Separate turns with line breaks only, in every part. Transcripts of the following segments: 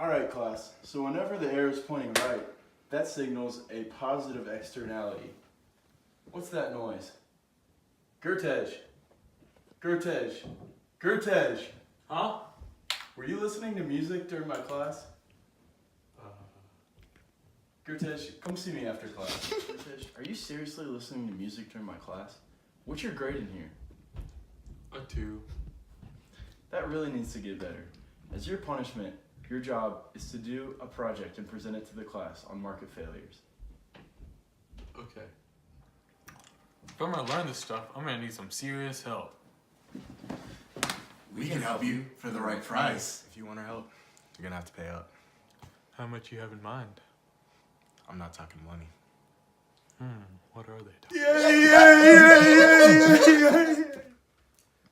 Alright class, so whenever the arrow is pointing right, that signals a positive externality. What's that noise? Gertej! Gertej! Gertej!
Huh?
Were you listening to music during my class? Gertej, come see me after class. Gertej, are you seriously listening to music during my class? What's your grade in here?
A 2.
That really needs to get better. As your punishment, your job is to do a project and present it to the class on market failures.
Okay. If I'm gonna learn this stuff, I'm gonna need some serious help.
We can help you for the right price. If you want our help, you're gonna have to pay up.
How much you have in mind?
I'm not talking money.
What are they?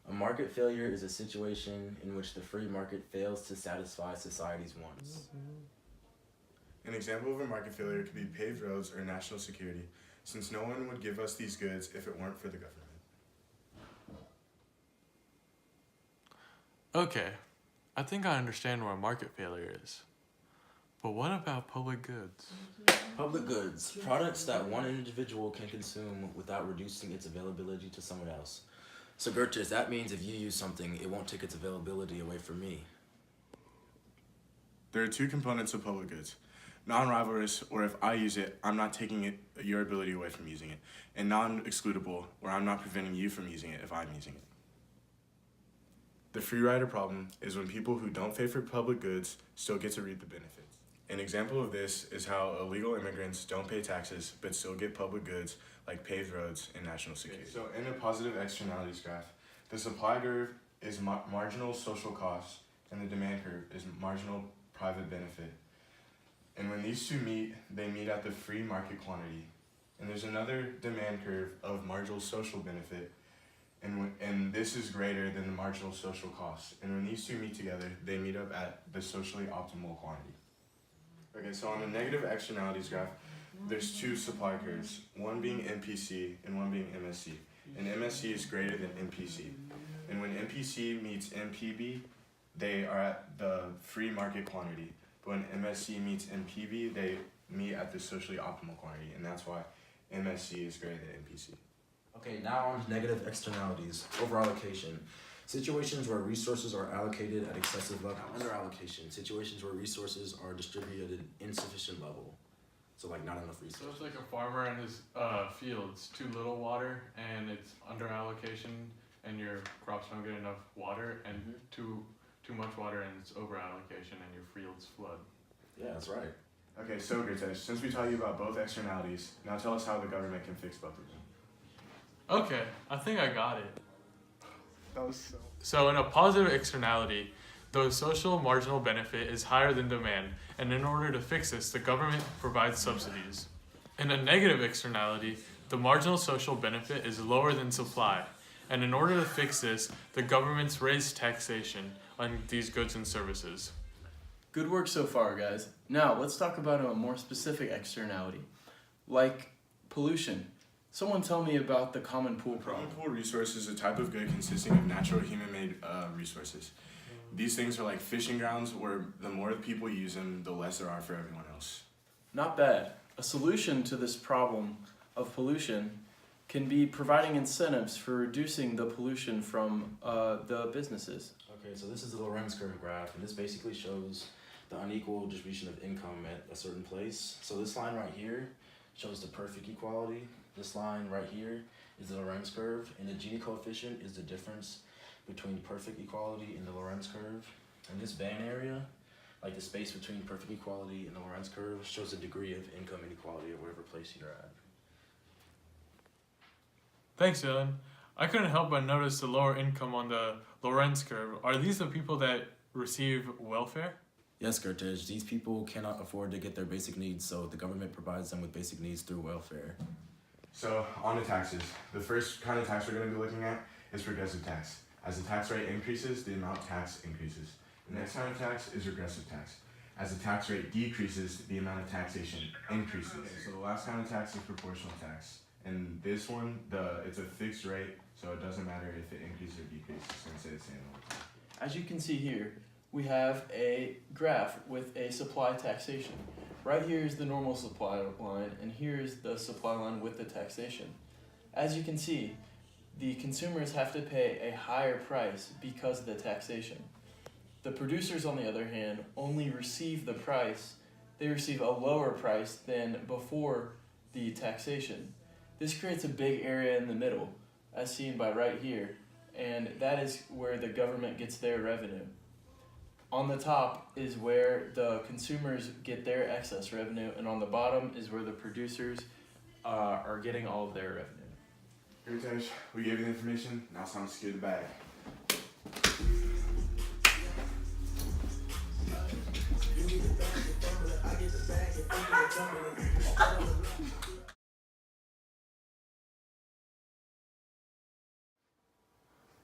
A market failure is a situation in which the free market fails to satisfy society's wants.
An example of a market failure could be paved roads or national security, since no one would give us these goods if it weren't for the government.
Okay, I think I understand what a market failure is. But what about public goods?
Public goods, products that one individual can consume without reducing its availability to someone else. So Gertrude, that means if you use something, it won't take its availability away from me.
There are two components of public goods. Non-rivalrous, or if I use it, I'm not taking your ability away from using it. And non-excludable, where I'm not preventing you from using it if I'm using it. The free rider problem is when people who don't pay for public goods still get to reap the benefits. An example of this is how illegal immigrants don't pay taxes but still get public goods like paved roads and national security. So in a positive externalities graph, the supply curve is marginal social cost and the demand curve is marginal private benefit. And when these two meet, they meet at the free market quantity. And there's another demand curve of marginal social benefit, and this is greater than the marginal social cost. And when these two meet together, they meet up at the socially optimal quantity. Okay, so on a negative externalities graph, there's two supply curves, one being MPC and one being MSC. And MSC is greater than MPC. And when MPC meets MPB, they are at the free market quantity. But when MSC meets MPB, they meet at the socially optimal quantity. And that's why MSC is greater than MPC.
Okay, now on to negative externalities, overallocation. Situations where resources are allocated at excessive level. Underallocation, situations where resources are distributed at an insufficient level. So like not enough
So
resources.
it's like a farmer in his fields, too little water, and it's under allocation, and your crops don't get enough water, and too much water, and it's over allocation, and your fields flood.
Yeah, that's right.
Okay, so Gertesh, since we taught you about both externalities, now tell us how the government can fix both of them.
Okay, I think I got it.
That was
So in a positive externality, the social marginal benefit is higher than demand, and in order to fix this, the government provides subsidies. In a negative externality, the marginal social benefit is lower than supply, and in order to fix this, the government's raised taxation on these goods and services.
Good work so far, guys. Now, let's talk about a more specific externality, like pollution. Someone tell me about the common pool problem.
Common pool resource is a type of good consisting of natural human-made resources. These things are like fishing grounds where the more people use them, the less there are for everyone else.
Not bad. A solution to this problem of pollution can be providing incentives for reducing the pollution from the businesses.
Okay, so this is the Lorenz curve graph, and this basically shows the unequal distribution of income at a certain place. So this line right here shows the perfect equality. This line right here is the Lorenz curve, and the Gini coefficient is the difference between perfect equality and the Lorenz curve. And this band area, like the space between perfect equality and the Lorenz curve, shows the degree of income inequality at whatever place you're at.
Thanks, Dylan. I couldn't help but notice the lower income on the Lorenz curve. Are these the people that receive welfare?
Yes, Gertej, these people cannot afford to get their basic needs, so the government provides them with basic needs through welfare.
So, on to taxes. The first kind of tax we're going to be looking at is progressive tax. As the tax rate increases, the amount taxed increases. The next kind of tax is regressive tax. As the tax rate decreases, the amount of taxation increases. Okay, so the last kind of tax is proportional tax. And this one, it's a fixed rate, so it doesn't matter if it increases or decreases. It's going to stay the same all the time.
As you can see here,
we have a graph with a supply taxation. Right here is the normal supply line, and here is the supply line with the taxation. As you can see, the consumers have to pay a higher price because of the taxation. The producers, on the other hand, only receive the price, they receive a lower price than before the taxation. This creates a big area in the middle, as seen by right here, and that is where the government gets their revenue. On the top is where the consumers get their excess revenue, and on the bottom is where the producers are getting all of their revenue.
Heritage, we gave you the information, now it's time to secure the bag.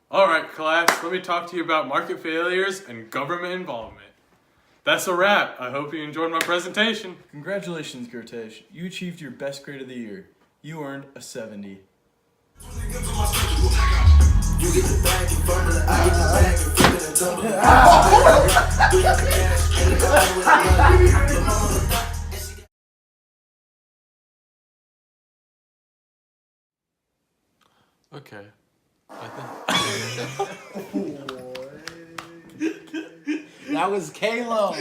Alright, class, let me talk to you about market failures and government involvement. That's a wrap. I hope you enjoyed my presentation.
Congratulations, Gertesh. You achieved your best grade of the year. You earned a 70.
Okay. I think.
That was Kalo.